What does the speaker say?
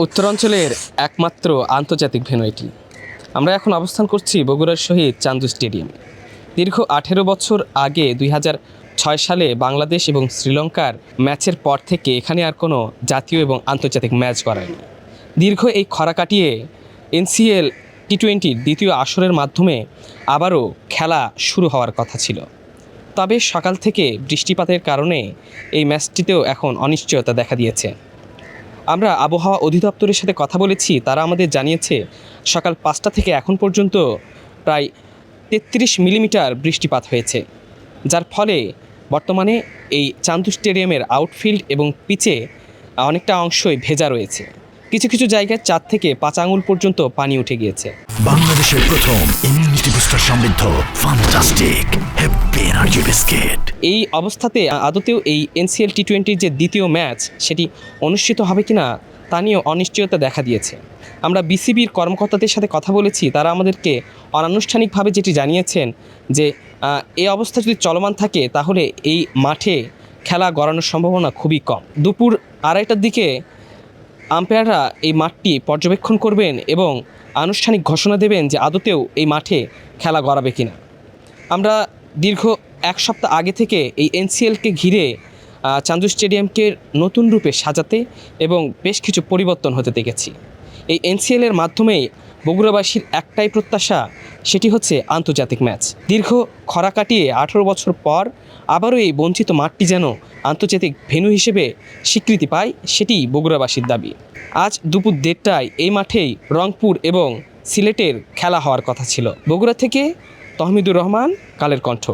উত্তরাঞ্চলের একমাত্র আন্তর্জাতিক ভেন্যু এটি। আমরা এখন অবস্থান করছি বগুড়ার শহীদ চান্দু স্টেডিয়ামে। দীর্ঘ 18 বছর আগে 2006 সালে বাংলাদেশ এবং শ্রীলঙ্কার ম্যাচের পর থেকে এখানে আর কোনো জাতীয় এবং আন্তর্জাতিক ম্যাচ করায়নি। দীর্ঘ এই খরা কাটিয়ে এনসিএল টি-20 দ্বিতীয় আসরের মাধ্যমে আবারও খেলা শুরু হওয়ার কথা ছিল। তবে সকাল থেকে বৃষ্টিপাতের কারণে এই ম্যাচটিতেও এখন অনিশ্চয়তা দেখা দিয়েছে। আমরা আবহাওয়া অধিদপ্তরের সাথে কথা বলেছি, তারা আমাদের জানিয়েছে সকাল 5টা থেকে এখন পর্যন্ত প্রায় 33 মিলিমিটার বৃষ্টিপাত হয়েছে, যার ফলে বর্তমানে এই চান্দু স্টেডিয়ামের আউটফিল্ড এবং পিচে অনেকটা অংশই ভেজা রয়েছে। কিছু কিছু জায়গায় 4 থেকে 5 আঙুল পর্যন্ত পানি উঠে গিয়েছে। বাংলাদেশের প্রথম ইমিউনিটি বুস্টার সমৃদ্ধ ফ্যান্টাস্টিক হ্যাপি এনার্জি বিস্কিট। এই অবস্থাতে আদতেও এই এনসিএল টি-20 যে দ্বিতীয় ম্যাচ সেটি অনুষ্ঠিত হবে কিনা তা নিয়েও অনিশ্চয়তা দেখা দিয়েছে। আমরা বিসিবির কর্মকর্তাদের সাথে কথা বলেছি, তারা আমাদেরকে অনানুষ্ঠানিকভাবে যেটি জানিয়েছেন যে এই অবস্থা যদি চলমান থাকে তাহলে এই মাঠে খেলা গড়ানোর সম্ভাবনা খুবই কম। দুপুর 2:30টার দিকে আম্পায়াররা এই মাঠটি পর্যবেক্ষণ করবেন এবং আনুষ্ঠানিক ঘোষণা দেবেন যে আদতেও এই মাঠে খেলা গড়াবে কিনা। আমরা দীর্ঘ 1 সপ্তাহ আগে থেকে এই এনসিএলকে ঘিরে চান্দু স্টেডিয়ামকে নতুন রূপে সাজাতে এবং বেশ কিছু পরিবর্তন হতে দেখেছি। এই এনসিএলের মাধ্যমেই বগুড়াবাসীর একটাই প্রত্যাশা, সেটি হচ্ছে আন্তর্জাতিক ম্যাচ। দীর্ঘ খরা কাটিয়ে 18 বছর পর আবারও এই বঞ্চিত মাঠটি যেন আন্তর্জাতিক ভেন্যু হিসেবে স্বীকৃতি পায়, সেটি বগুড়াবাসীর দাবি। আজ দুপুর 1:30টায় এই মাঠেই রংপুর এবং সিলেটের খেলা হওয়ার কথা ছিল। বগুড়া থেকে তহমিদুর রহমান, কালের কণ্ঠ।